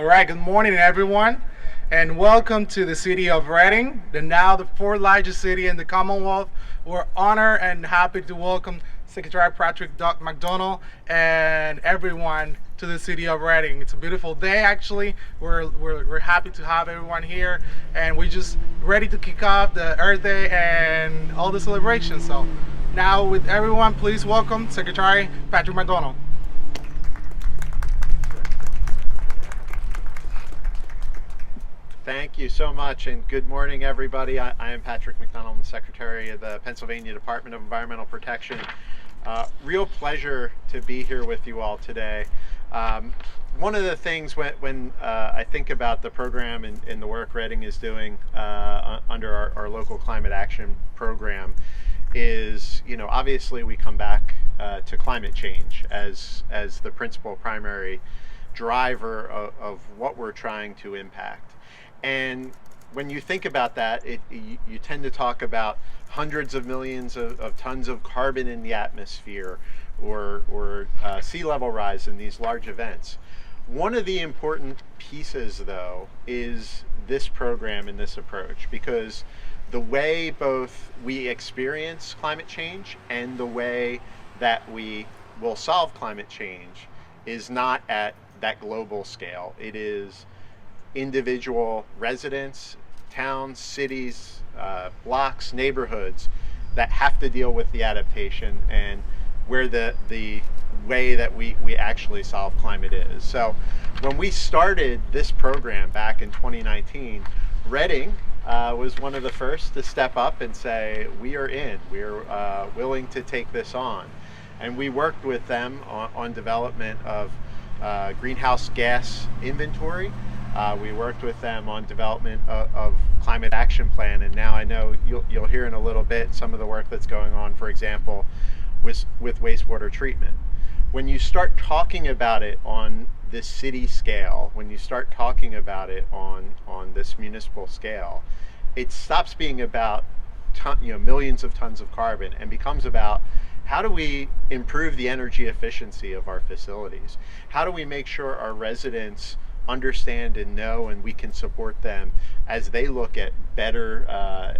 All right, good morning, everyone, and welcome to the city of Reading, the fourth largest city in the Commonwealth. We're honored and happy to welcome Secretary Patrick McDonnell and everyone to the city of Reading. It's a beautiful day, actually. We're happy to have everyone here, and we're just ready to kick off the Earth Day and all the celebrations. So now, with everyone, please welcome Secretary Patrick McDonnell. Thank you so much, and good morning, everybody. I am Patrick McDonnell. I'm the Secretary of the Pennsylvania Department of Environmental Protection. Real pleasure to be here with you all today. One of the things when I think about the program and the work Reading is doing under our local climate action program is, obviously we come back to climate change as the principal primary driver of what we're trying to impact. And when you think about that, you tend to talk about hundreds of millions of tons of carbon in the atmosphere or sea level rise in these large events. One of the important pieces, though, is this program and this approach, because the way both we experience climate change and the way that we will solve climate change is not at that global scale. It is individual residents, towns, cities, blocks, neighborhoods that have to deal with the adaptation and where the way that we actually solve climate is. So when we started this program back in 2019, Reading was one of the first to step up and say, we are in, we're willing to take this on. And we worked with them on development of greenhouse gas inventory. We worked with them on development of climate action plan, and now I know you'll hear in a little bit some of the work that's going on, for example, with wastewater treatment. When you start talking about it on this city scale, when you start talking about it on this municipal scale, it stops being about millions of tons of carbon and becomes about how do we improve the energy efficiency of our facilities? How do we make sure our residents understand and know, and we can support them as they look at better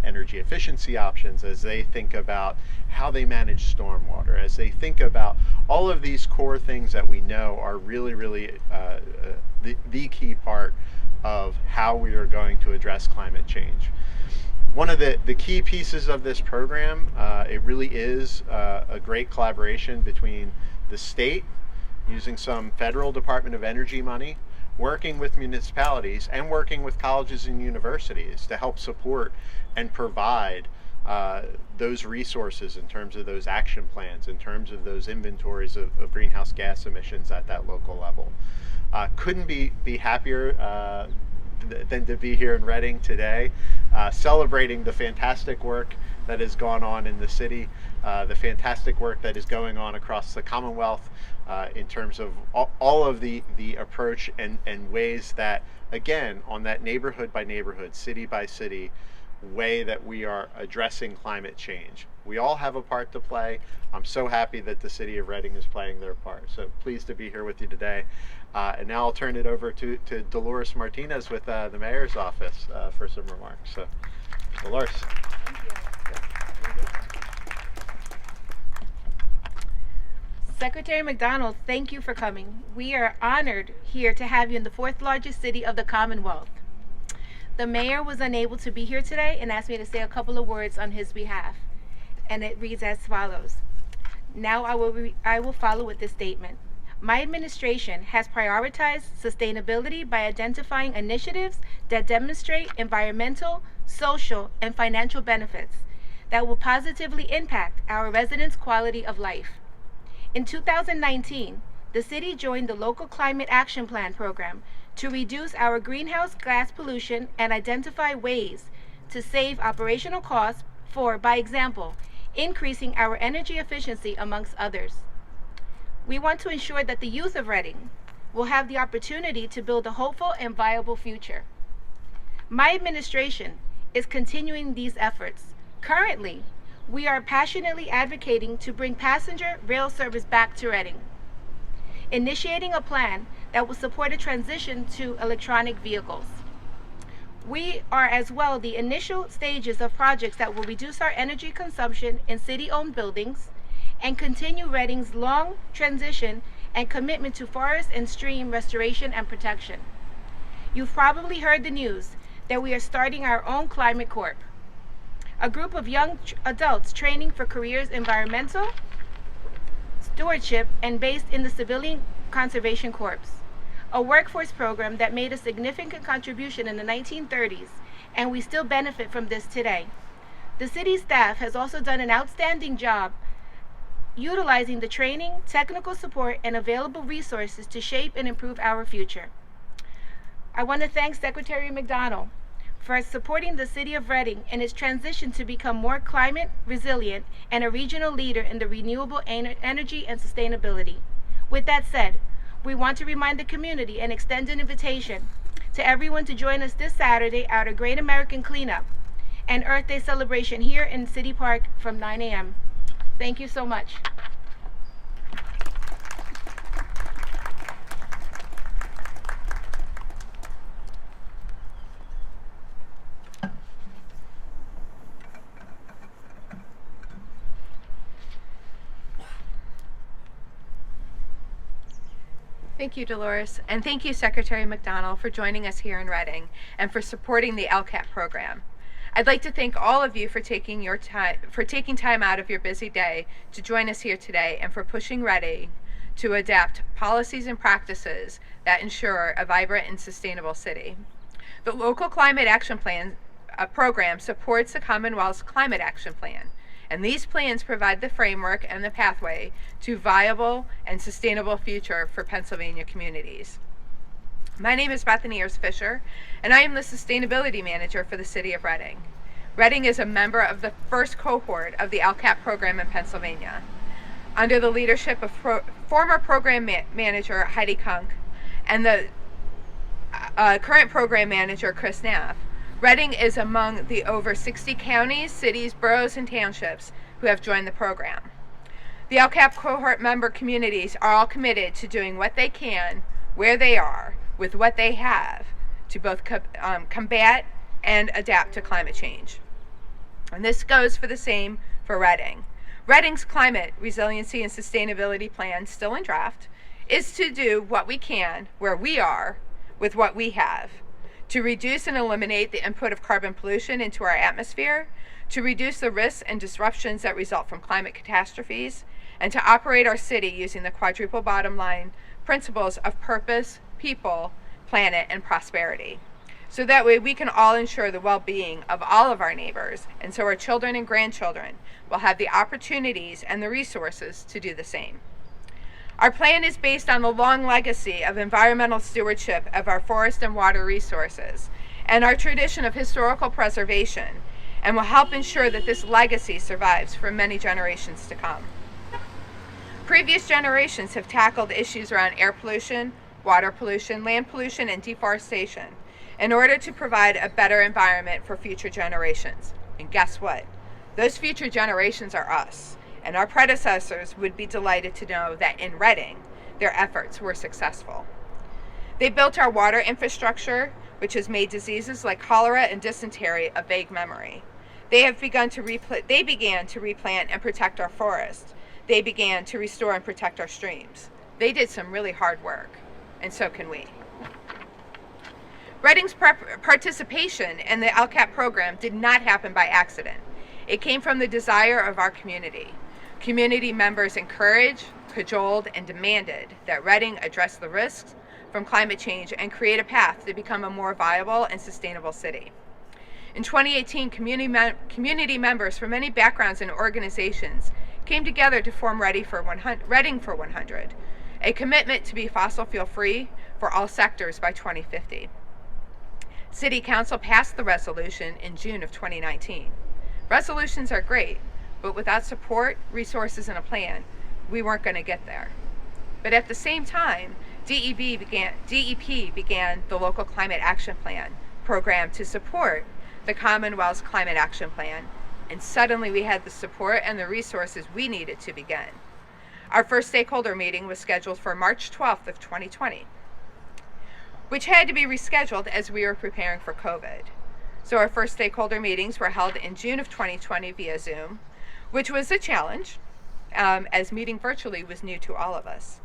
energy efficiency options, as they think about how they manage stormwater, as they think about all of these core things that we know are really, really the key part of how we are going to address climate change. One of the key pieces of this program, it really is a great collaboration between the state, using some federal Department of Energy money, working with municipalities and working with colleges and universities to help support and provide those resources in terms of those action plans, in terms of those inventories of greenhouse gas emissions at that local level. Couldn't be happier than to be here in Reading today, celebrating the fantastic work that has gone on in the city, the fantastic work that is going on across the Commonwealth, in terms of all of the approach and ways that, again, on that neighborhood by neighborhood, city by city way that we are addressing climate change. We all have a part to play. I'm so happy that the city of Reading is playing their part. So pleased to be here with you today. And now I'll turn it over to Dolores Martinez with the mayor's office for some remarks. So, Dolores. Thank you. Secretary McDonnell, thank you for coming. We are honored here to have you in the fourth largest city of the Commonwealth. The mayor was unable to be here today and asked me to say a couple of words on his behalf. And it reads as follows. Now I will follow with this statement. My administration has prioritized sustainability by identifying initiatives that demonstrate environmental, social, and financial benefits that will positively impact our residents' quality of life. In 2019, the city joined the local climate action plan program to reduce our greenhouse gas pollution and identify ways to save operational costs for, by example, increasing our energy efficiency, amongst others. We want to ensure that the youth of Reading will have the opportunity to build a hopeful and viable future. My administration is continuing these efforts. Currently, we are passionately advocating to bring passenger rail service back to Reading, initiating a plan that will support a transition to electronic vehicles. We are as well the initial stages of projects that will reduce our energy consumption in city-owned buildings and continue Reading's long transition and commitment to forest and stream restoration and protection. You've probably heard the news that we are starting our own Climate Corp, a group of young adults training for careers in environmental stewardship and based in the Civilian Conservation Corps, a workforce program that made a significant contribution in the 1930s, and we still benefit from this today. The city staff has also done an outstanding job utilizing the training, technical support, and available resources to shape and improve our future. I want to thank Secretary McDonnell for supporting the City of Reading in its transition to become more climate resilient and a regional leader in the renewable energy and sustainability. With that said, we want to remind the community and extend an invitation to everyone to join us this Saturday at our Great American Cleanup and Earth Day celebration here in City Park from 9 a.m. Thank you so much. Thank you, Dolores, and thank you, Secretary McDonnell, for joining us here in Reading and for supporting the LCAP program. I'd like to thank all of you for taking time out of your busy day to join us here today and for pushing Reading to adapt policies and practices that ensure a vibrant and sustainable city. The Local Climate Action Plan program supports the Commonwealth's Climate Action Plan, and these plans provide the framework and the pathway to viable and sustainable future for Pennsylvania communities. My name is Bethany Ayers-Fisher, and I am the Sustainability Manager for the City of Reading. Reading is a member of the first cohort of the LCAP program in Pennsylvania. Under the leadership of former program manager Heidi Kunk and the current program manager Chris Knapp, Reading is among the over 60 counties, cities, boroughs, and townships who have joined the program. The LCAP cohort member communities are all committed to doing what they can, where they are, with what they have, to both combat and adapt to climate change. And this goes for the same for Reading. Reading's climate resiliency and sustainability plan, still in draft, is to do what we can, where we are, with what we have, to reduce and eliminate the input of carbon pollution into our atmosphere, to reduce the risks and disruptions that result from climate catastrophes, and to operate our city using the quadruple bottom line principles of purpose, people, planet, and prosperity. So that way we can all ensure the well-being of all of our neighbors, and so our children and grandchildren will have the opportunities and the resources to do the same. Our plan is based on the long legacy of environmental stewardship of our forest and water resources and our tradition of historical preservation, and will help ensure that this legacy survives for many generations to come. Previous generations have tackled issues around air pollution, water pollution, land pollution, and deforestation in order to provide a better environment for future generations. And guess what? Those future generations are us, and our predecessors would be delighted to know that in Reading, their efforts were successful. They built our water infrastructure, which has made diseases like cholera and dysentery a vague memory. They began to replant and protect our forests. They began to restore and protect our streams. They did some really hard work, and so can we. Reading's participation in the LCAP program did not happen by accident. It came from the desire of our community. Community members encouraged, cajoled, and demanded that Reading address the risks from climate change and create a path to become a more viable and sustainable city. In 2018, community members from many backgrounds and organizations came together to form Reading for 100, a commitment to be fossil fuel free for all sectors by 2050. City Council passed the resolution in June of 2019. Resolutions are great, but without support, resources, and a plan, we weren't going to get there. But at the same time, DEP began the Local Climate Action Plan program to support the Commonwealth's Climate Action Plan, and suddenly we had the support and the resources we needed to begin. Our first stakeholder meeting was scheduled for March 12th of 2020. which had to be rescheduled as we were preparing for COVID. So our first stakeholder meetings were held in June of 2020 via Zoom, which was a challenge, as meeting virtually was new to all of us.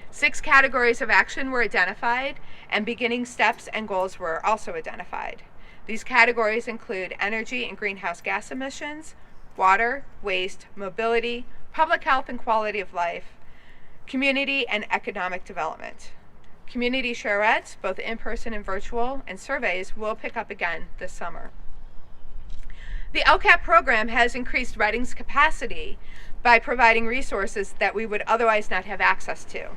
6 categories of action were identified, and beginning steps and goals were also identified. These categories include energy and greenhouse gas emissions, water, waste, mobility, public health and quality of life, community and economic development. Community sharettes, both in-person and virtual, and surveys will pick up again this summer. The LCAP program has increased Reading's capacity by providing resources that we would otherwise not have access to.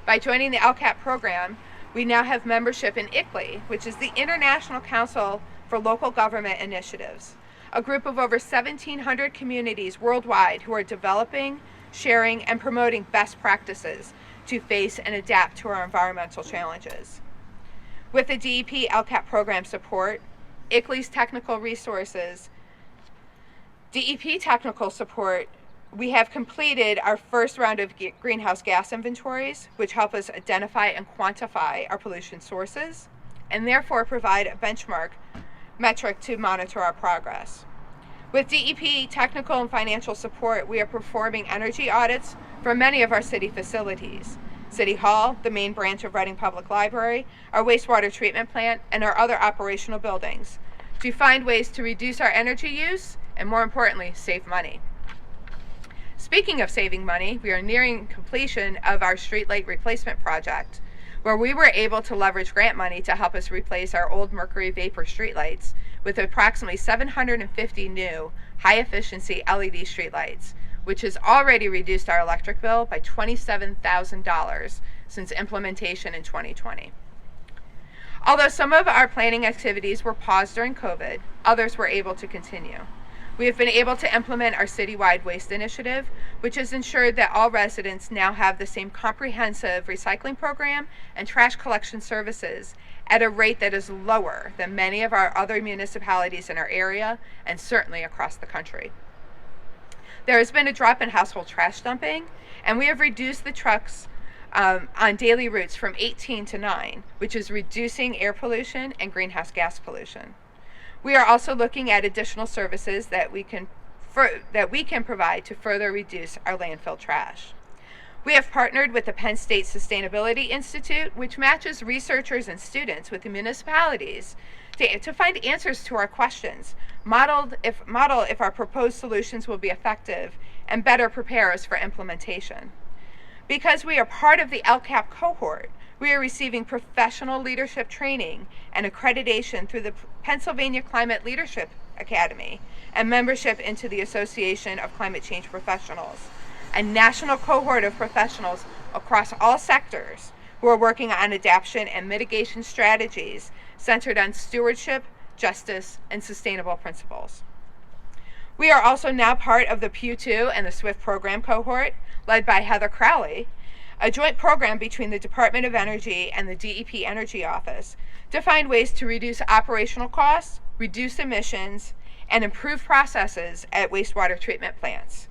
By joining the LCAP program, we now have membership in ICLEI, which is the International Council for Local Government Initiatives, a group of over 1,700 communities worldwide who are developing, sharing, and promoting best practices to face and adapt to our environmental challenges. With the DEP LCAP program support, ICLEI's technical resources, DEP technical support, we have completed our first round of greenhouse gas inventories, which help us identify and quantify our pollution sources, and therefore provide a benchmark metric to monitor our progress. With DEP technical and financial support, we are performing energy audits for many of our city facilities. City Hall, the main branch of Reading Public Library, our wastewater treatment plant, and our other operational buildings, to find ways to reduce our energy use and, more importantly, save money. Speaking of saving money, we are nearing completion of our Streetlight Replacement project, where we were able to leverage grant money to help us replace our old mercury vapor streetlights with approximately 750 new high-efficiency LED streetlights, which has already reduced our electric bill by $27,000 since implementation in 2020. Although some of our planning activities were paused during COVID, others were able to continue. We have been able to implement our citywide waste initiative, which has ensured that all residents now have the same comprehensive recycling program and trash collection services at a rate that is lower than many of our other municipalities in our area and certainly across the country. There has been a drop in household trash dumping, and we have reduced the trucks on daily routes from 18 to 9, which is reducing air pollution and greenhouse gas pollution. We are also looking at additional services that we can provide to further reduce our landfill trash. We have partnered with the Penn State Sustainability Institute, which matches researchers and students with the municipalities to find answers to our questions, model if our proposed solutions will be effective, and better prepare us for implementation. Because we are part of the LCAP cohort, we are receiving professional leadership training and accreditation through the Pennsylvania Climate Leadership Academy and membership into the Association of Climate Change Professionals, a national cohort of professionals across all sectors who are working on adaptation and mitigation strategies centered on stewardship, justice, and sustainable principles. We are also now part of the Pew 2 and the SWIFT program cohort, led by Heather Crowley, a joint program between the Department of Energy and the DEP Energy Office to find ways to reduce operational costs, reduce emissions, and improve processes at wastewater treatment plants.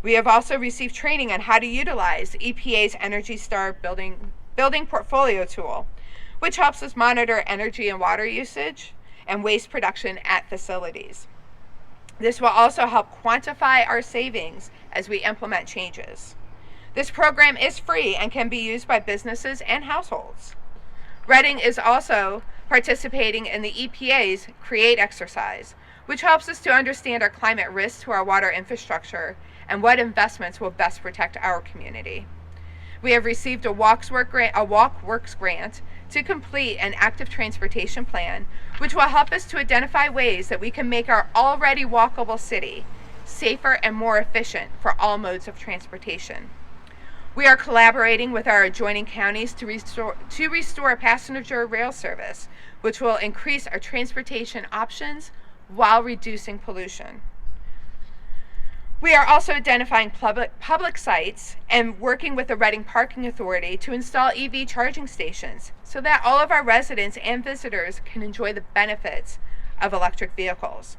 We have also received training on how to utilize EPA's Energy Star building portfolio tool, which helps us monitor energy and water usage and waste production at facilities. This will also help quantify our savings as we implement changes. This program is free and can be used by businesses and households. Reading is also participating in the EPA's CREATE exercise, which helps us to understand our climate risks to our water infrastructure and what investments will best protect our community. We have received a WalkWorks grant to complete an active transportation plan, which will help us to identify ways that we can make our already walkable city safer and more efficient for all modes of transportation. We are collaborating with our adjoining counties to restore passenger rail service, which will increase our transportation options while reducing pollution. We are also identifying public sites and working with the Reading Parking Authority to install EV charging stations so that all of our residents and visitors can enjoy the benefits of electric vehicles.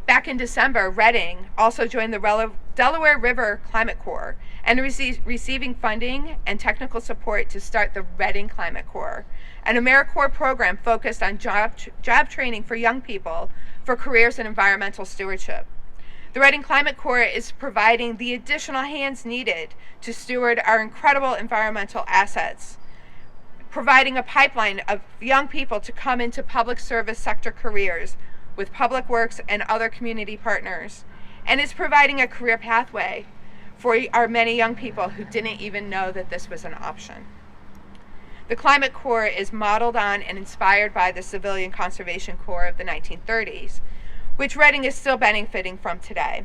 Back in December, Reading also joined the Delaware River Climate Corps and receiving funding and technical support to start the Reading Climate Corps, an AmeriCorps program focused on job training for young people for careers in environmental stewardship. The Reading Climate Corps is providing the additional hands needed to steward our incredible environmental assets, providing a pipeline of young people to come into public service sector careers with Public Works and other community partners, and is providing a career pathway for our many young people who didn't even know that this was an option. The Climate Corps is modeled on and inspired by the Civilian Conservation Corps of the 1930s, which Reading is still benefiting from today.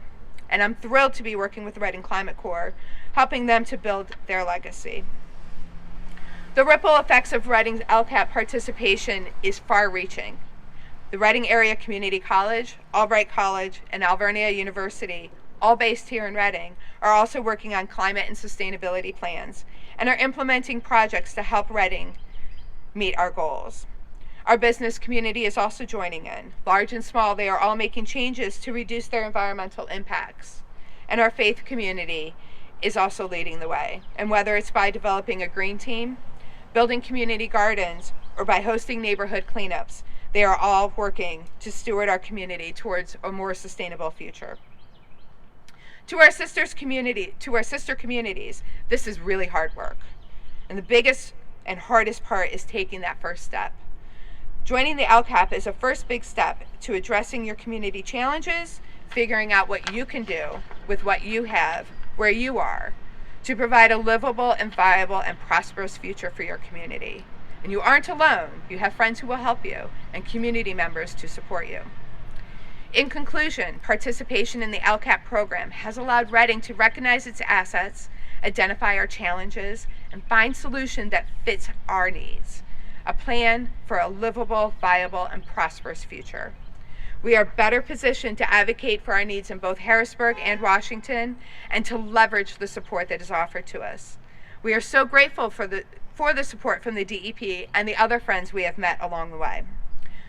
And I'm thrilled to be working with the Reading Climate Corps, helping them to build their legacy. The ripple effects of Reading's LCAP participation is far-reaching. The Reading Area Community College, Albright College, and Alvernia University, all based here in Reading, are also working on climate and sustainability plans and are implementing projects to help Reading meet our goals. Our business community is also joining in. Large and small, they are all making changes to reduce their environmental impacts. And our faith community is also leading the way. And whether it's by developing a green team, building community gardens, or by hosting neighborhood cleanups, they are all working to steward our community towards a more sustainable future. To our sister communities, this is really hard work. And the biggest and hardest part is taking that first step. Joining the LCAP is a first big step to addressing your community challenges, figuring out what you can do with what you have, where you are, to provide a livable and viable and prosperous future for your community. And you aren't alone. You have friends who will help you and community members to support you. In conclusion, participation in the LCAP program has allowed Reading to recognize its assets, identify our challenges, and find solution that fits our needs. A plan for a livable, viable, and prosperous future. We are better positioned to advocate for our needs in both Harrisburg and Washington and to leverage the support that is offered to us. We are so grateful for the support from the DEP and the other friends we have met along the way.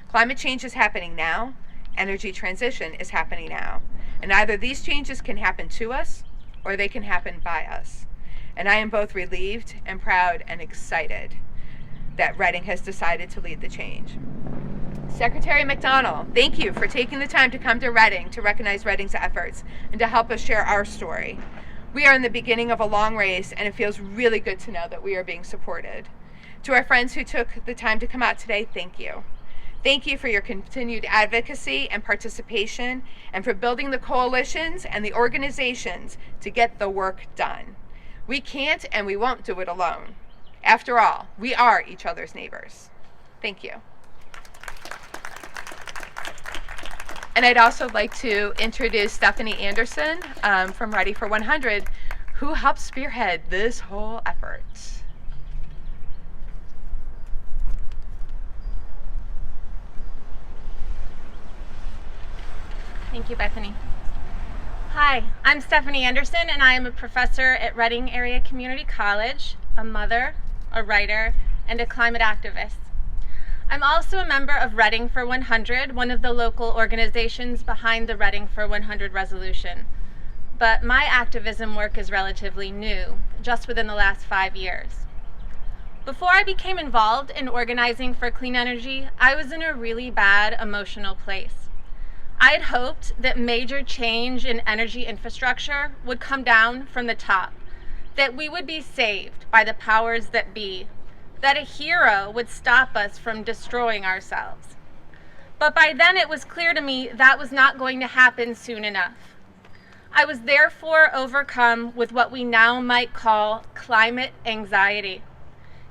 Climate change is happening now. Energy transition is happening now. And either these changes can happen to us or they can happen by us. And I am both relieved and proud and excited that Reading has decided to lead the change. Secretary McDonnell, thank you for taking the time to come to Reading to recognize Reading's efforts and to help us share our story. We are in the beginning of a long race, and it feels really good to know that we are being supported. To our friends who took the time to come out today, thank you. Thank you for your continued advocacy and participation, and for building the coalitions and the organizations to get the work done. We can't and we won't do it alone. After all, we are each other's neighbors. Thank you. And I'd also like to introduce Stephanie Anderson from Ready for 100, who helped spearhead this whole effort. Thank you, Bethany. Hi, I'm Stephanie Anderson, and I am a professor at Reading Area Community College, a mother, a writer, and a climate activist. I'm also a member of Reading for 100, one of the local organizations behind the Reading for 100 resolution. But my activism work is relatively new, just within the last 5 years. Before I became involved in organizing for clean energy, I was in a really bad emotional place. I had hoped that major change in energy infrastructure would come down from the top, that we would be saved by the powers that be, that a hero would stop us from destroying ourselves. But by then it was clear to me that was not going to happen soon enough. I was therefore overcome with what we now might call climate anxiety.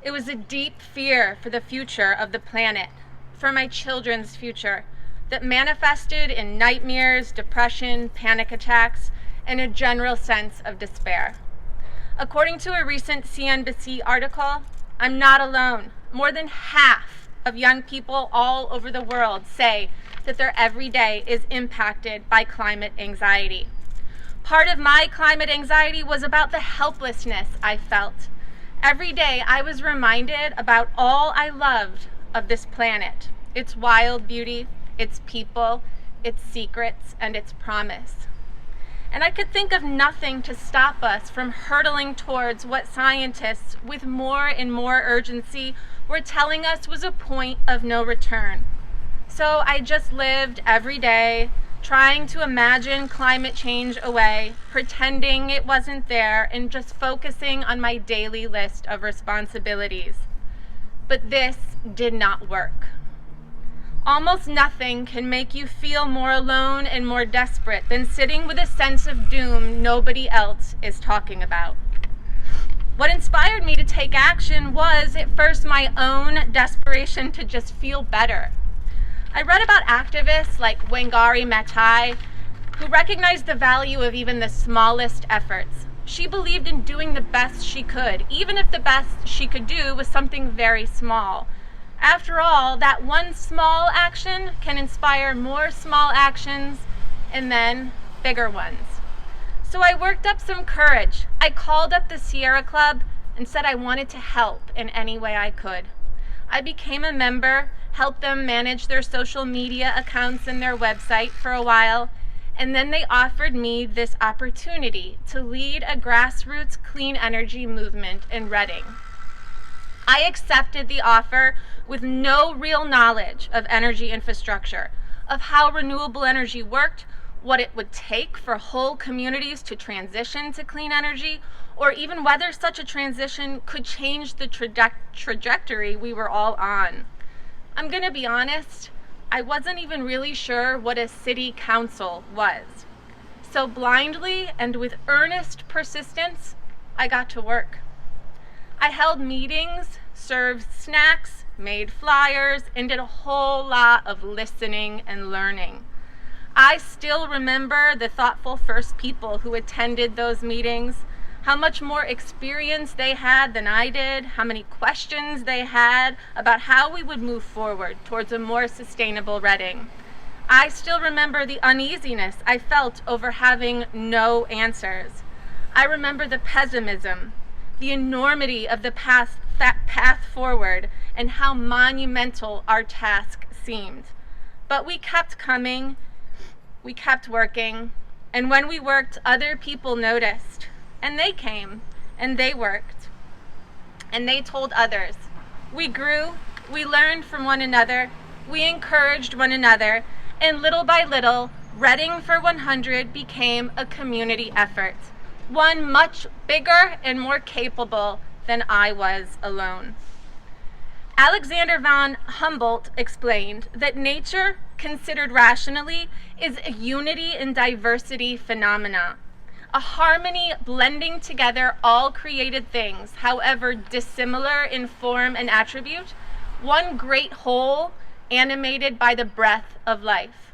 It was a deep fear for the future of the planet, for my children's future, that manifested in nightmares, depression, panic attacks, and a general sense of despair. According to a recent CNBC article, I'm not alone. More than half of young people all over the world say that their everyday is impacted by climate anxiety. Part of my climate anxiety was about the helplessness I felt. Every day I was reminded about all I loved of this planet, its wild beauty, its people, its secrets, and its promise. And I could think of nothing to stop us from hurtling towards what scientists, with more and more urgency, were telling us was a point of no return. So I just lived every day, trying to imagine climate change away, pretending it wasn't there, and just focusing on my daily list of responsibilities. But this did not work. Almost nothing can make you feel more alone and more desperate than sitting with a sense of doom nobody else is talking about. What inspired me to take action was, at first, my own desperation to just feel better. I read about activists like Wangari Maathai, who recognized the value of even the smallest efforts. She believed in doing the best she could, even if the best she could do was something very small. After all, that one small action can inspire more small actions and then bigger ones. So I worked up some courage. I called up the Sierra Club and said I wanted to help in any way I could. I became a member, helped them manage their social media accounts and their website for a while, and then they offered me this opportunity to lead a grassroots clean energy movement in Reading. I accepted the offer with no real knowledge of energy infrastructure, of how renewable energy worked, what it would take for whole communities to transition to clean energy, or even whether such a transition could change the trajectory we were all on. I'm going to be honest, I wasn't even really sure what a city council was. So blindly and with earnest persistence, I got to work. I held meetings, served snacks, made flyers, and did a whole lot of listening and learning. I still remember the thoughtful first people who attended those meetings, how much more experience they had than I did, how many questions they had about how we would move forward towards a more sustainable Reading. I still remember the uneasiness I felt over having no answers. I remember the pessimism, the enormity of the path forward, and how monumental our task seemed. But we kept coming, we kept working, and when we worked, other people noticed. And they came, and they worked, and they told others. We grew, we learned from one another, we encouraged one another, and little by little, Reading for 100 became a community effort, one much bigger and more capable than I was alone. Alexander von Humboldt explained that nature, considered rationally, is a unity and diversity phenomena. A harmony blending together all created things, however dissimilar in form and attribute, one great whole animated by the breath of life.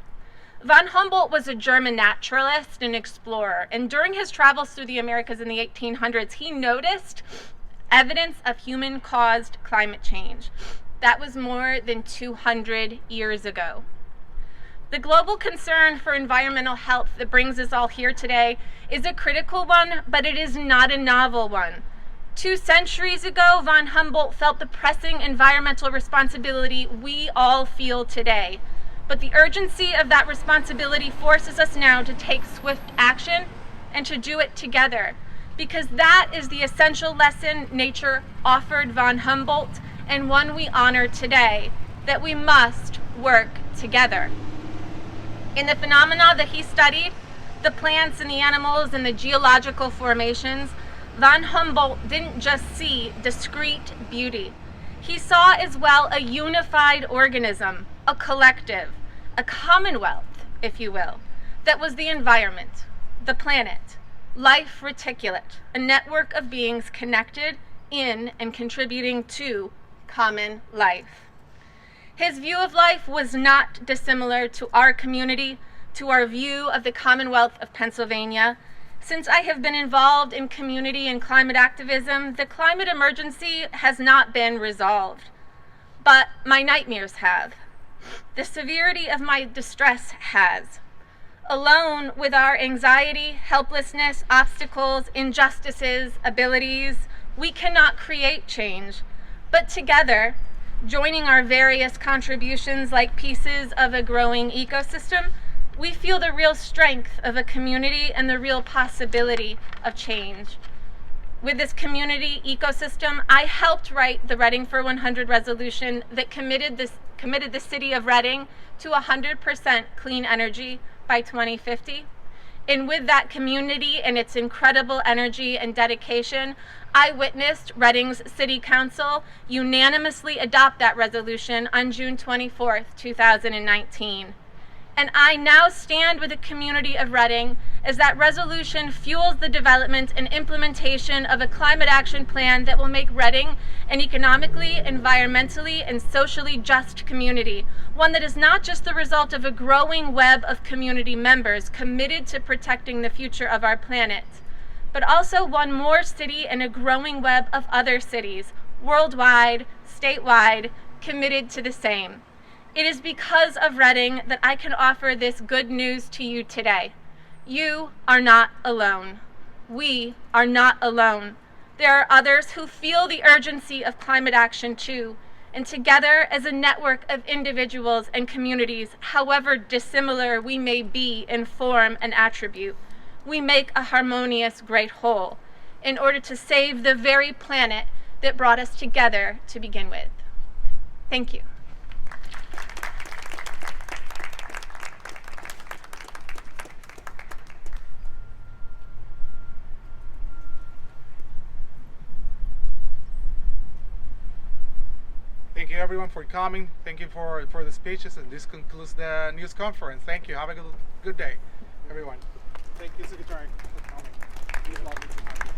Von Humboldt was a German naturalist and explorer, and during his travels through the Americas in the 1800s, he noticed evidence of human-caused climate change. That was more than 200 years ago. The global concern for environmental health that brings us all here today is a critical one, but it is not a novel one. 2 centuries ago, von Humboldt felt the pressing environmental responsibility we all feel today. But the urgency of that responsibility forces us now to take swift action and to do it together, because that is the essential lesson nature offered von Humboldt, and one we honor today, that we must work together. In the phenomena that he studied, the plants and the animals and the geological formations, von Humboldt didn't just see discrete beauty. He saw as well a unified organism, a collective, a commonwealth, if you will, that was the environment, the planet, life reticulate, a network of beings connected in and contributing to common life. His view of life was not dissimilar to our community, to our view of the Commonwealth of Pennsylvania. Since I have been involved in community and climate activism, the climate emergency has not been resolved, but my nightmares have. The severity of my distress has. Alone with our anxiety, helplessness, obstacles, injustices, abilities, we cannot create change, but together, joining our various contributions like pieces of a growing ecosystem, we feel the real strength of a community and the real possibility of change. With this community ecosystem, I helped write the Reading for 100 resolution that committed the city of Reading to 100% clean energy by 2050. And with that community and its incredible energy and dedication, I witnessed Reading's City Council unanimously adopt that resolution on June 24th, 2019. And I now stand with the community of Reading as that resolution fuels the development and implementation of a climate action plan that will make Reading an economically, environmentally, and socially just community, one that is not just the result of a growing web of community members committed to protecting the future of our planet, but also one more city and a growing web of other cities, worldwide, statewide, committed to the same. It is because of Reading that I can offer this good news to you today. You are not alone. We are not alone. There are others who feel the urgency of climate action too, and together as a network of individuals and communities, however dissimilar we may be in form and attribute, we make a harmonious great whole in order to save the very planet that brought us together to begin with. Thank you. Thank you everyone for coming. Thank you for the speeches, and this concludes the news conference. Thank you. Have a good day, everyone. Thank you, Secretary, for coming. It was lovely to have you.